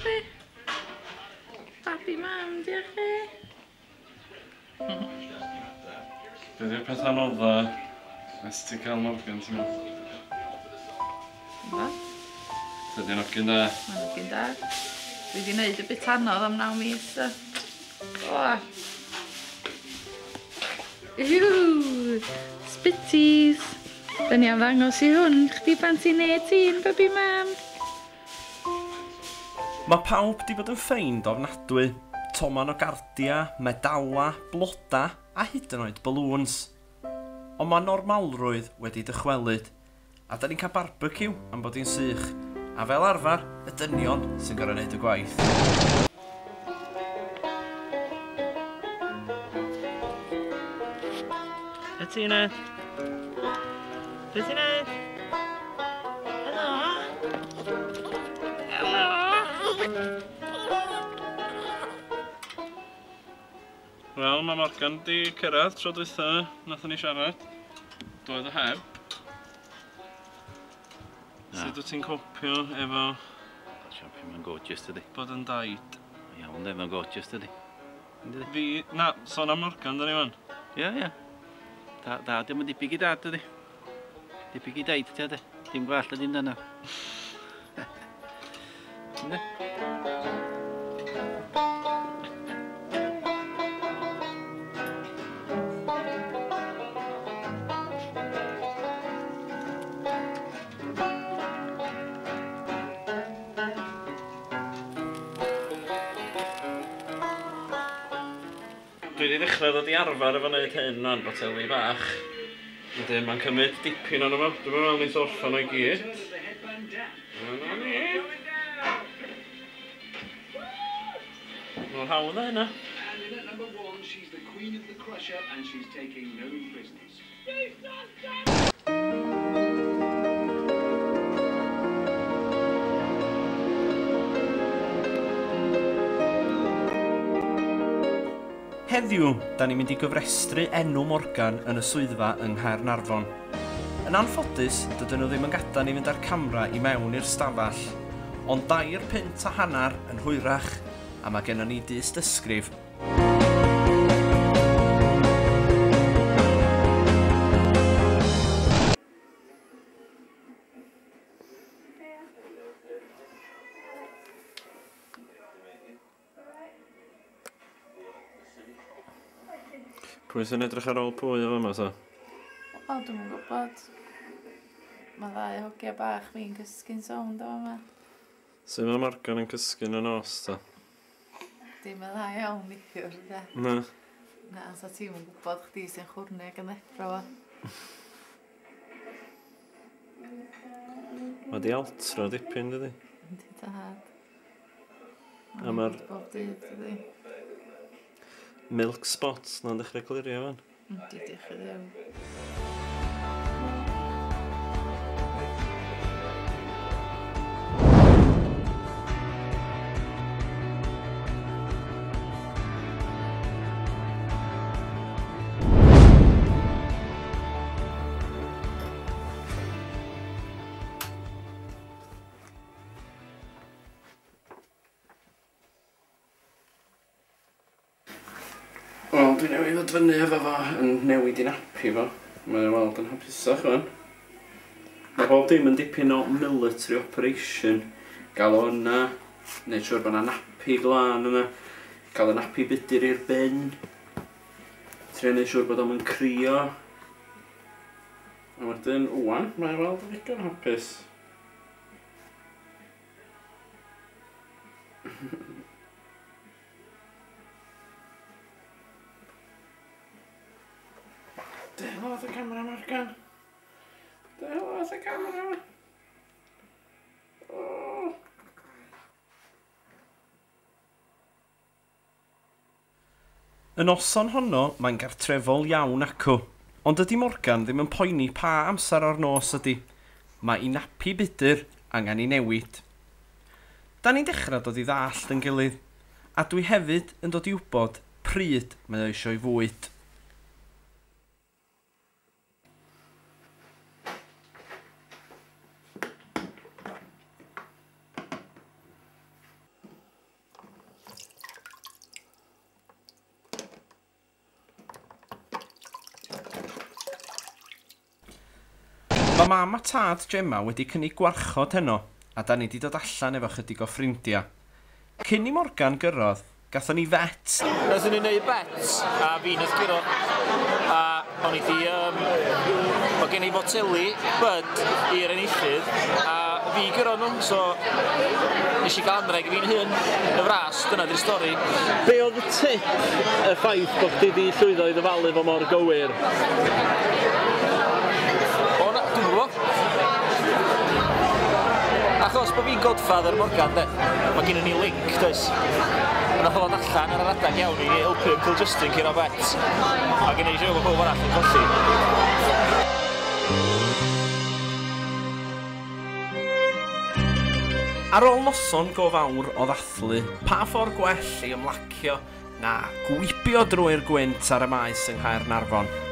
dydi? Babi mam, diolch chi. Be di'r peth anodda nes ti cael Morgan, ti'n meddwl? Ba? Dydy'n ogyn da. Mae'n ogyn da. Dwi wedi gwneud y bit anodd am 9 mis. O! Iw! Spitties! Da ni am ddangos i hwn. Chdi pan ti'n 18, babi mam. Mae pawb di bod yn ffeind ofnadwy. Toman o gardia, medala, bloda a hyd yn oed balloons. Ond mae normalrwydd wedi dychwelyd. A da ni'n cael barbecue am bod hi'n sych. A fel arfer, y dynion sy'n gorau wneud y gwaith. Be ti'n neud? Be ti'n neud? Helo! Helo! Wel, mae Morgan di cyrraedd tro dwytha nath ni siarad. Doedd o heb. Sut wyt ti'n copio efo... Siapio, mae'n gorgeous dydi. bod yn daid? Iawn, de, mae'n gorgeous dydi. Fi... Na, sôn am Morgan dyn ni fan. Ie, ie. Da, dim yn dipig i dad dydi. Dipig i daid ti, de. Dim gwell ydy'n dyna. Ynddi? Dwi wedi dechrau ddod i arfer efo wneud hyn o'n boteli bach. Wedyn mae'n cymryd dipyn o'n yma. Dwi'n meddwl ni orffan o'i gyd. Yna ni. Mae'n hawdd o hynna. And in at number 1, she's the queen of the crusher and she's taking no prisoners. Heddiw, da ni'n mynd i gyfrestru enw Morgan yn y swyddfa yng Nghaernarfon. Yn anffodus, dydyn nhw ddim yn gadael ni fynd â'r camera i mewn i'r stafell, ond 2 punt a hanner yn hwyrach, a mae gennym ni dyst ysgrif. Pwy sy'n edrych ar ôl pwy o yma, ta? O, dwi'n yn gwybod. Mae 2 hogia bach fi'n cysgu'n sownd o yma. Sut mae Morgan yn cysgu'n y nos, ta? Dim y dda iawn nithwr, de. Na. Na, sa ti'n gwybod chdi sy'n chwrnig yn effro fo. Mae di altro dipyn, dydi? Yndi dad. A ma'r Bob dydd, dydi. milk spots na'n dechrau clirio fan. Yndi, diolch i ddew. Wel, dwi'n newid ddod fyny efo fo yn newid i napi fo. Mae'n weld yn hapusach fan. Mae bob dim yn dipyn o military operation. Gael o yna, wneud siwr bod yna napi glân yna. Gael y napi budur i'r ben. Trio wneud siwr bod o'n crio. A wedyn, wwan, mae'n weld yn ddigon hapus. Delodd y camera, Morgan. Delodd y camera. Oh. Y noson honno, mae'n gartrefol iawn acw. Ond ydy Morgan ddim yn poeni pa amser o'r nos ydy. Mae i napi budur angen i newid. Da ni'n dechrau dod i ddallt yn gilydd. A dwi hefyd yn dod i wybod pryd mae o eisiau i fwyd. Mae mam a tad Gemma wedi cynnig gwarchod heno, a da ni wedi dod allan efo chydig o ffrindiau. Cyn i Morgan gyrroedd, gathon ni vet. Nathon ni neud bets, a fi nath giro. A o'n i di... Mae gen i foteli byd i'r enillydd, a fi giro nhw, so... Nes i gael anreg fi'n hyn, y fras, dyna di'r stori. Be oedd y tip y ffaith bod chdi wedi llwyddo i ddyfalu fo mor gywir? Dwi'n gwybod. Achos bod fi'n godfather Morgan, de. Mae gen i ni link, does. Nath o ddod allan ar yr adag iawn i helpu Uncle Justin cyn o bet. A gen i siw bod pob arall yn colli. Ar ôl noson go fawr o ddathlu, pa ffordd gwell i ymlacio na gwibio drwy'r gwynt ar y maes yng Nghaernarfon.